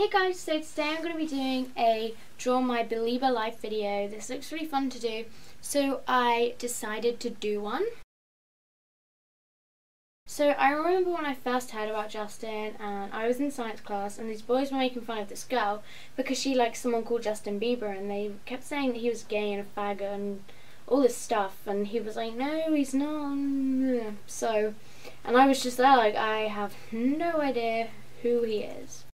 Hey guys, so today I'm going to be doing a Draw My Belieber live video. This looks really fun to do, so I decided to do one. So I remember when I first heard about Justin, and I was in science class and these boys were making fun of this girl because she likes someone called Justin Bieber, and they kept saying that he was gay and a faggot and all this stuff, and he was like, no he's not. So, and I was just there like, I have no idea who he is.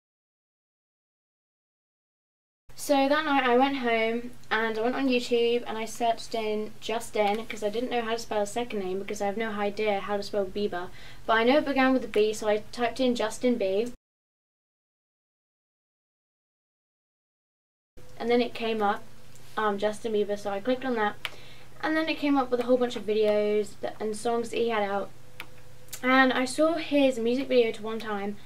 So that night I went home and I went on YouTube and I searched in Justin because I didn't know how to spell his second name because I have no idea how to spell Bieber. But I know it began with a B, so I typed in Justin B. And then it came up, Justin Bieber, so I clicked on that. And then it came up with a whole bunch of videos and songs that he had out. And I saw his music video to One Time.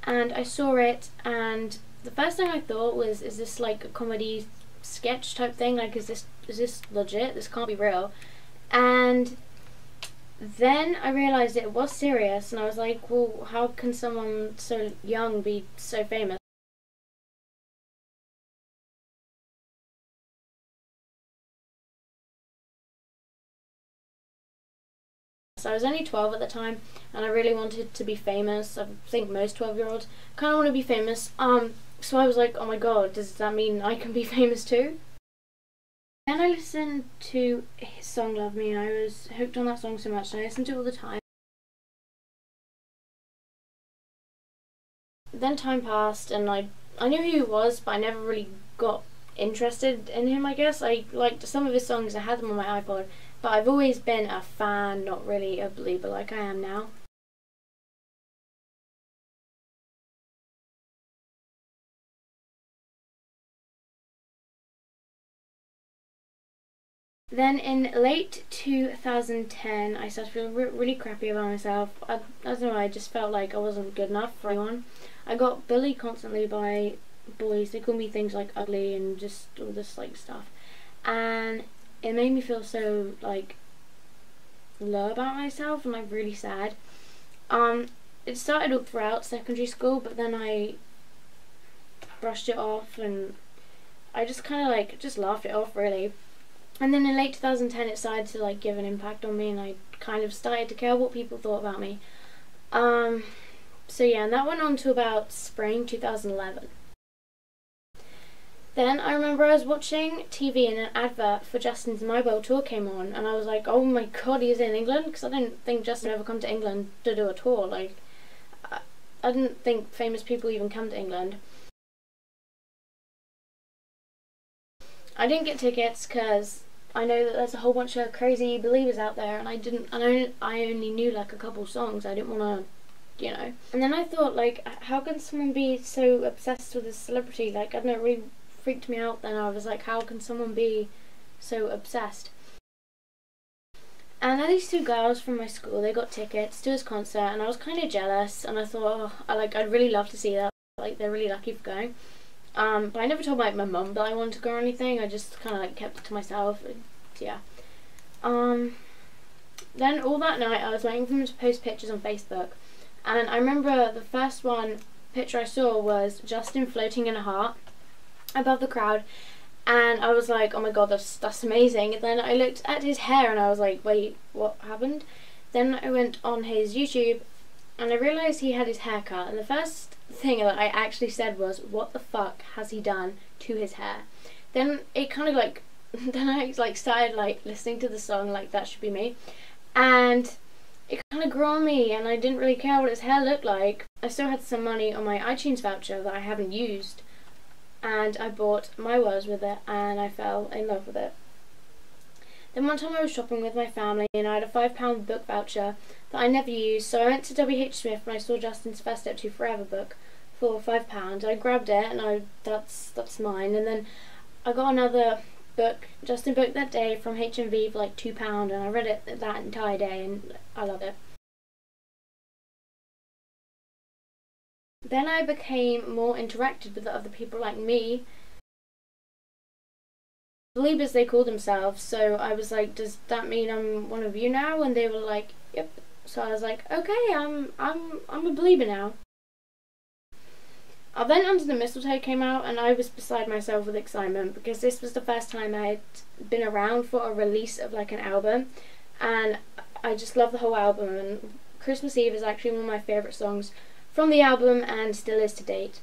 And I saw it, and the first thing I thought was, is this like a comedy sketch type thing? Like, is this legit? This can't be real. And then I realised it was serious, and I was like, well, how can someone so young be so famous? So I was only 12 at the time, and I really wanted to be famous. I think most 12-year-olds kind of want to be famous. So I was like, oh my god, does that mean I can be famous too? Then I listened to his song Love Me, and I was hooked on that song so much, and I listened to it all the time. Then time passed, and I knew who he was, but I never really got interested in him, I guess. I liked some of his songs, I had them on my iPod, but I've always been a fan, not really a believer like I am now. Then in late 2010, I started feeling really crappy about myself. I don't know, I just felt like I wasn't good enough for anyone. I got bullied constantly by boys. They called me things like ugly and just all this like stuff. And it made me feel so like low about myself and like really sad. It started all throughout secondary school, but then I brushed it off and I just kind of like just laughed it off really. And then in late 2010 it started to like give an impact on me, and I kind of started to care what people thought about me. So yeah, and that went on to about spring 2011. Then I remember I was watching TV and an advert for Justin's Mobile Tour came on, and I was like, oh my god, he's in England? Because I didn't think Justin would ever come to England to do a tour. Like, I didn't think famous people even come to England. I didn't get tickets because I know that there's a whole bunch of crazy believers out there, and I only knew like a couple songs. I didn't want to, you know. And then I thought, like, how can someone be so obsessed with a celebrity? Like, I don't know, it really freaked me out. Then I was like, how can someone be so obsessed? And then these two girls from my school, they got tickets to his concert, and I was kind of jealous, and I thought, oh, I'd really love to see that. Like, they're really lucky for going. But I never told like my mum that I wanted to go or anything. I just kind of like kept it to myself. And, yeah. Then all that night I was waiting for them to post pictures on Facebook, and I remember the first picture I saw was Justin floating in a heart above the crowd, and I was like, oh my god, that's amazing. And then I looked at his hair and I was like, wait, what happened? Then I went on his YouTube and I realised he had his hair cut, and the first thing that I actually said was, what the fuck has he done to his hair? Then it kind of like, then I like started like listening to the song like That Should Be Me, and it kind of grew on me, and I didn't really care what his hair looked like. I still had some money on my iTunes voucher that I haven't used, and I bought My Words with it, and I fell in love with it. Then one time I was shopping with my family, and I had a £5 book voucher that I never used, so I went to WH Smith and I saw Justin's First Step to Forever book for £5. I grabbed it and that's mine. And then I got another book, Justin book that day from HMV for like £2, and I read it that entire day and I loved it. Then I became more interacted with other people like me, Beliebers they call themselves, so I was like, does that mean I'm one of you now? And they were like, yep. So I was like, okay, I'm a Belieber now. Then Under the Mistletoe came out, and I was beside myself with excitement because this was the first time I had been around for a release of like an album, and I just love the whole album, and Christmas Eve is actually one of my favourite songs from the album and still is to date.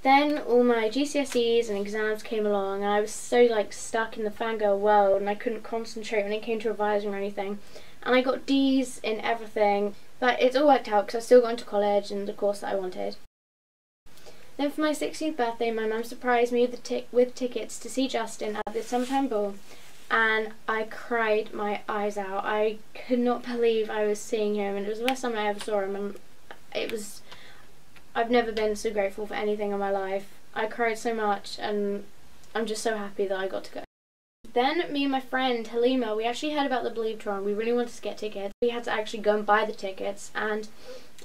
Then all my GCSEs and exams came along, and I was so like stuck in the fangirl world, and I couldn't concentrate when it came to revising or anything, and I got D's in everything, but it's all worked out because I still got into college and the course that I wanted. Then for my 16th birthday, my mum surprised me with tickets to see Justin at the Summertime Ball, and I cried my eyes out. I could not believe I was seeing him, and it was the first time I ever saw him, and I've never been so grateful for anything in my life. I cried so much, and I'm just so happy that I got to go. Then me and my friend Halima, we actually heard about the Belieber tour and we really wanted to get tickets. We had to actually go and buy the tickets, and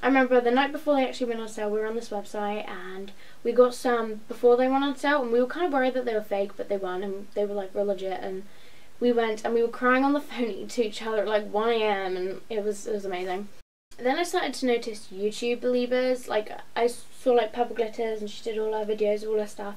I remember the night before they actually went on sale, we were on this website and we got some before they went on sale, and we were kind of worried that they were fake, but they weren't, and they were like real legit, and we went and we were crying on the phone to each other at like 1 AM, and it was amazing. Then I started to notice YouTube Beliebers. Like I saw like Purple Glitters, and she did all her videos, all her stuff,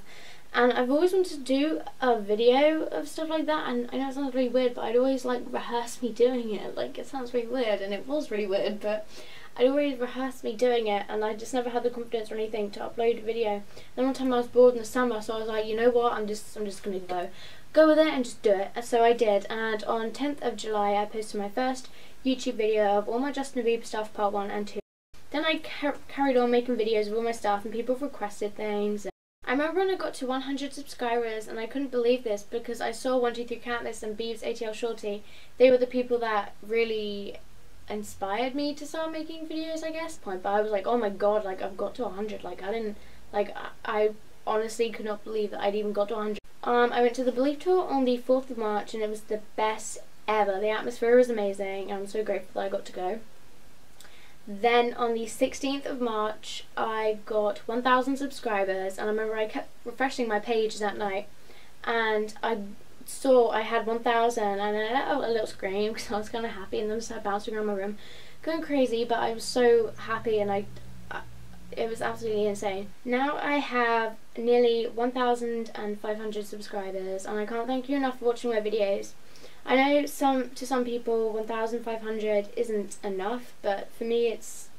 and I've always wanted to do a video of stuff like that, and I know it sounds really weird, but I'd always like rehearse me doing it. Like it sounds really weird, and it was really weird, but I'd always rehearse me doing it, and I just never had the confidence or anything to upload a video. Then one time I was bored in the summer, so I was like, you know what, I'm just gonna go with it and just do it. And so I did, and on 10th of July I posted my first YouTube video of all my Justin Bieber stuff, part 1 and 2. Then I carried on making videos of all my stuff, and people requested things. I remember when I got to 100 subscribers, and I couldn't believe this because I saw 123 Countless and Biebs ATL Shorty. They were the people that really inspired me to start making videos, I guess. But I was like, oh my god, like I've got to 100. Like I honestly could not believe that I'd even got to 100. I went to the Belieber tour on the 4th of March, and it was the best ever. The atmosphere was amazing, and I'm so grateful that I got to go. Then on the 16th of March I got 1,000 subscribers, and I remember I kept refreshing my page that night, and I saw I had 1,000, and I let out a little scream because I was kind of happy, and then started bouncing around my room going crazy, but I was so happy, and it was absolutely insane. Now I have nearly 1,500 subscribers, and I can't thank you enough for watching my videos. I know to some people 1,500 isn't enough, but for me it's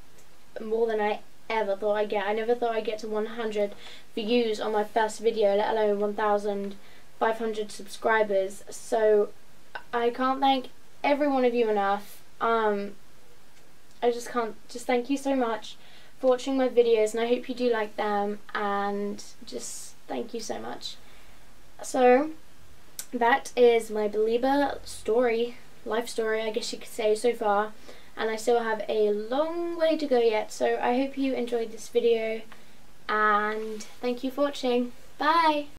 more than I ever thought I'd get. I never thought I'd get to 100 views on my first video, let alone 1,500 subscribers. So I can't thank every one of you enough. I just can't. Just thank you so much for watching my videos, and I hope you do like them, and just thank you so much. So that is my Belieber story, life story I guess you could say, so far, and I still have a long way to go yet, so I hope you enjoyed this video, and thank you for watching. Bye!